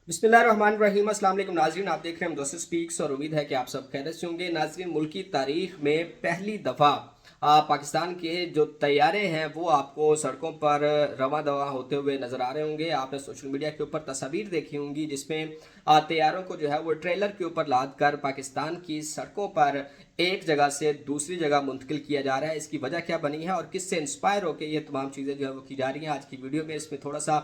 बिस्मिल्लाहिर्रहमानिर्रहीम। अस्सलाम वालेकुम नाज़रीन, आप देख रहे हैं हम दोस्त स्पीक्स और उम्मीद है कि आप सब खैरियत से होंगे। नाज़रीन, मुल्क की तारीख में पहली दफ़ा पाकिस्तान के जो तैयारे हैं वो आपको सड़कों पर रवां दवा होते हुए नज़र आ रहे होंगे। आपने सोशल मीडिया के ऊपर तस्वीर देखी होंगी जिसमें तैयारों को जो है वो ट्रेलर के ऊपर लाद कर पाकिस्तान की सड़कों पर एक जगह से दूसरी जगह मुंतकिल किया जा रहा है। इसकी वजह क्या बनी है और किससे इंस्पायर होकर ये तमाम चीज़ें जो है वो की जा रही हैं, आज की वीडियो में इसमें थोड़ा सा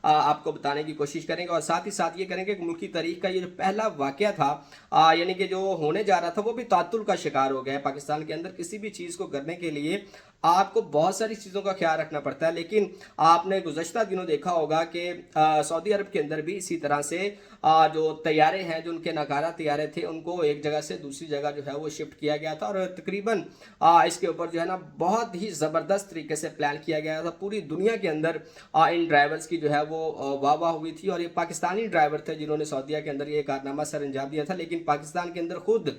आपको बताने की कोशिश करेंगे और साथ ही साथ ये करेंगे कि मुल्की तारीख का ये जो पहला वाकया था, यानी कि जो होने जा रहा था वो भी तातुल का शिकार हो गया है। पाकिस्तान के अंदर किसी भी चीज़ को करने के लिए आपको बहुत सारी चीज़ों का ख्याल रखना पड़ता है, लेकिन आपने गुज़श्ता दिनों देखा होगा कि सऊदी अरब के अंदर भी इसी तरह से जो तैयारे हैं, जो उनके नकारा तैयारे थे, उनको एक जगह से दूसरी जगह जो है वो शिफ्ट किया गया था और तकरीबन इसके ऊपर जो है ना बहुत ही ज़बरदस्त तरीके से प्लान किया गया था। पूरी दुनिया के अंदर इन ड्राइवर्स की जो है वो वाह वाह हुई थी और ये पाकिस्तानी ड्राइवर थे जिन्होंने सऊदीया के अंदर ये कारनामा सर अंजाम दिया था। लेकिन पाकिस्तान के अंदर खुद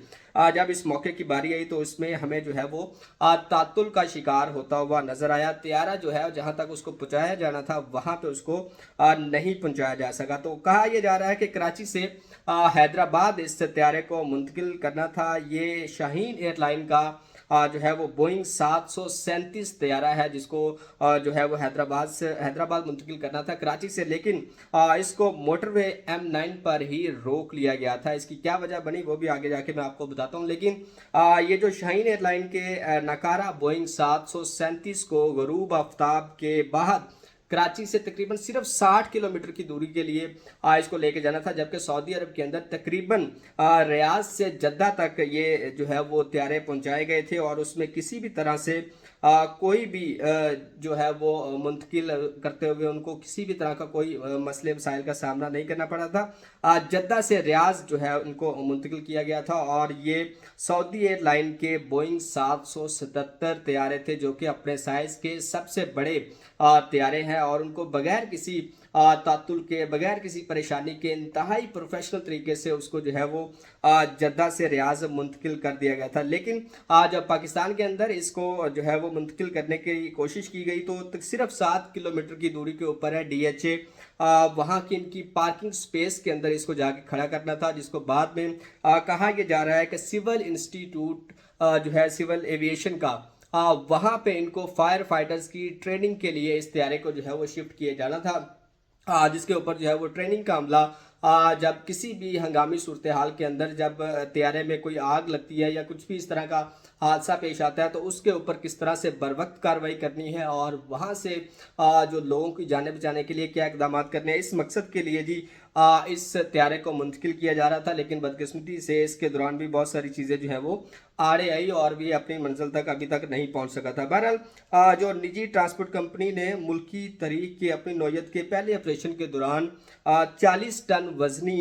जब इस मौके की बारी आई तो इसमें हमें जो है वो तातुल का शिकार होता हुआ नजर आया। त्यारा जो है जहां तक उसको पहुंचाया जाना था वहां पे उसको नहीं पहुंचाया जा सका। तो कहा यह जा रहा है कि कराची से हैदराबाद इस त्यारे को मुंतकिल करना था। ये शाहीन एयरलाइन का जो है वो बोइंग 737 तैयारा है जिसको जो है वो हैदराबाद मुंतकिल करना था कराची से, लेकिन इसको मोटरवे M9 पर ही रोक लिया गया था। इसकी क्या वजह बनी वो भी आगे जाके मैं आपको बताता हूँ, लेकिन ये जो शाहीन एयरलाइन के नकारा बोइंग 737 को गरूब आफ्ताब के बाद कराची से तकरीबन सिर्फ 60 किलोमीटर की दूरी के लिए इसको लेके जाना था, जबकि सऊदी अरब के अंदर तकरीबन रियाद से जद्दा तक ये जो है वो त्यारे पहुंचाए गए थे और उसमें किसी भी तरह से कोई भी जो है वो मुंतकिल करते हुए उनको किसी भी तरह का कोई मसले मसाइल का सामना नहीं करना पड़ा था। जद्दा से रियाज जो है उनको मुंतकिल किया गया था और ये सऊदी एयरलाइन के बोइंग 777 तैयारे थे जो कि अपने साइज के सबसे बड़े तैयारे हैं और उनको बगैर किसी तातुल के, बगैर किसी परेशानी के, इंतहाई प्रोफेशनल तरीके से उसको जो है वो जद्दा से रियाज मुंतकिल कर दिया गया था। लेकिन जब पाकिस्तान के अंदर इसको जो है वो मुंतकिल करने की कोशिश की गई तो सिर्फ 7 किलोमीटर की दूरी के ऊपर है DHA, वहाँ की इनकी पार्किंग स्पेस के अंदर इसको जाके खड़ा करना था, जिसको बाद में कहा यह जा रहा है कि सिविल इंस्टीट्यूट जो है सिविल एविएशन का वहाँ पे इनको फायर फाइटर्स की ट्रेनिंग के लिए इस तैयारे को जो है वो शिफ्ट किए जाना था, जिसके ऊपर जो है वो ट्रेनिंग का अमला जब किसी भी हंगामी सूरत हाल के अंदर जब तैयारे में कोई आग लगती है या कुछ भी इस तरह का हादसा पेश आता है तो उसके ऊपर किस तरह से बर वक्त कार्रवाई करनी है और वहाँ से जो लोगों की जाने बचाने के लिए क्या इकदाम करने हैं, इस मकसद के लिए जी इस तैयारे को मुंतकिल किया जा रहा था। लेकिन बदकिस्मती से इसके दौरान भी बहुत सारी चीज़ें जो है वो आड़े आई और भी अपनी मंजिल तक अभी तक नहीं पहुंच सका था। बहरहाल जो निजी ट्रांसपोर्ट कंपनी ने मुल्की तरीक के अपनी नौयत के पहले ऑपरेशन के दौरान 40 टन वजनी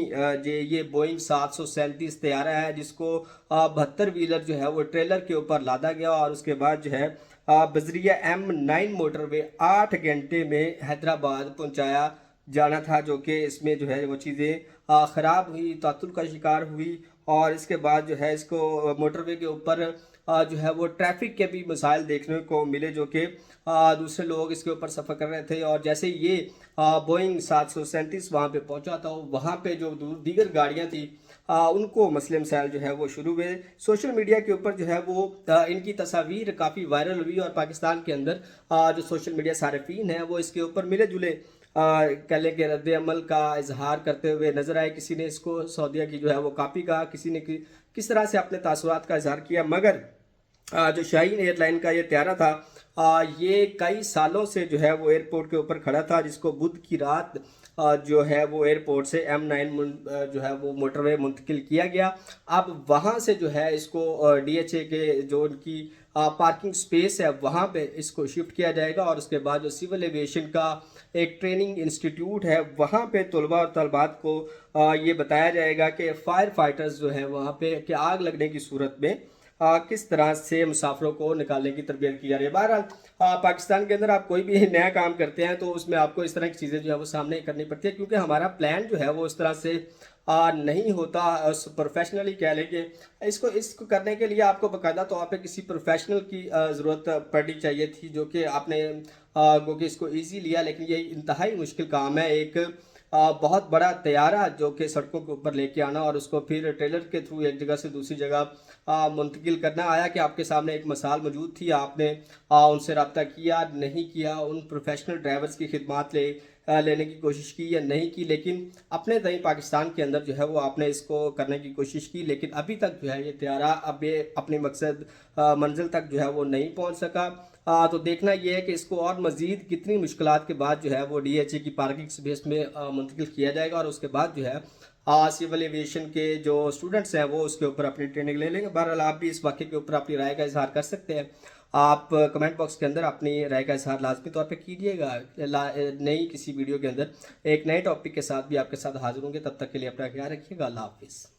ये बोइंग 737 तैयारा है जिसको 72 व्हीलर जो है वो ट्रेलर के ऊपर लादा गया और उसके बाद जो है बजरिया M9 मोटरवे 8 घंटे में हैदराबाद पहुंचाया जाना था, जो कि इसमें जो है वो चीज़ें ख़राब हुई, तातुल का शिकार हुई और इसके बाद जो है इसको मोटरवे के ऊपर जो है वो ट्रैफिक के भी मसाइल देखने को मिले, जो कि दूसरे लोग इसके ऊपर सफ़र कर रहे थे और जैसे ये बोइंग 737 वहाँ पे पहुँचा था वहाँ पे जो दीगर गाड़ियाँ थी उनको मसले मसाइल जो है वो शुरू हुए। सोशल मीडिया के ऊपर जो है वो इनकी तस्वीर काफ़ी वायरल हुई और पाकिस्तान के अंदर जो सोशल मीडिया सारिफीन हैं वो इसके ऊपर मिले जुले कले के रद्द अमल का इजहार करते हुए नजर आए। किसी ने इसको सऊदीया की जो है वो कापी कहा, किसी ने किस तरह से अपने तासुरात का इजहार किया, मगर जो शाहीन एयरलाइन का ये त्यारा था ये कई सालों से जो है वो एयरपोर्ट के ऊपर खड़ा था, जिसको बुध की रात जो है वो एयरपोर्ट से M9 जो है वो मोटरवे मुंतकिल किया गया। अब वहाँ से जो है इसको DHA के जो उनकी पार्किंग स्पेस है वहाँ पे इसको शिफ्ट किया जाएगा और उसके बाद जो सिविल एविएशन का एक ट्रेनिंग इंस्टीट्यूट है वहाँ पे तलबा और तलबात को ये बताया जाएगा कि फायर फाइटर्स जो है वहाँ पे कि आग लगने की सूरत में किस तरह से मुसाफिरों को निकालने की तरबियत की जा रही है। बहरहाल पाकिस्तान के अंदर आप कोई भी नया काम करते हैं तो उसमें आपको इस तरह की चीज़ें जो है वो सामने करनी पड़ती है, क्योंकि हमारा प्लान जो है वो इस तरह से नहीं होता। प्रोफेशनली कह लें कि इसको करने के लिए आपको बाकायदा तौर पे किसी प्रोफेशनल की ज़रूरत पड़नी चाहिए थी, जो कि आपने क्योंकि इसको ईजी लिया, लेकिन ये इंतहाई मुश्किल काम है। एक बहुत बड़ा तैयारा जो कि सड़कों के ऊपर लेके आना और उसको फिर ट्रेलर के थ्रू एक जगह से दूसरी जगह मुंतकिल करना। आया कि आपके सामने एक मिसाल मौजूद थी, आपने उनसे रब्ता किया नहीं किया, उन प्रोफेशनल ड्राइवर्स की खिदमत लेने की कोशिश की या नहीं की, लेकिन अपने तय पाकिस्तान के अंदर जो है वो आपने इसको करने की कोशिश की, लेकिन अभी तक जो है ये तैयारा अब ये अपने मकसद मंजिल तक जो है वो नहीं पहुंच सका। तो देखना ये है कि इसको और मज़ीद कितनी मुश्किलात के बाद जो है वो DHA की पार्किंग स्पेस में मुंतकिल किया जाएगा, और उसके बाद जो है सिविल एविएशन के जो स्टूडेंट्स हैं वो उसके ऊपर अपनी ट्रेनिंग ले लेंगे। बहरहाल आप भी इस वाक़े के ऊपर अपनी राय का इजहार कर सकते हैं। आप कमेंट बॉक्स के अंदर अपनी राय का इजहार लाजमी तौर पे कीजिएगा। नई किसी वीडियो के अंदर एक नए टॉपिक के साथ भी आपके साथ हाजिर होंगे। तब तक के लिए अपना ख्याल रखिएगा। अल्लाह हाफिज़।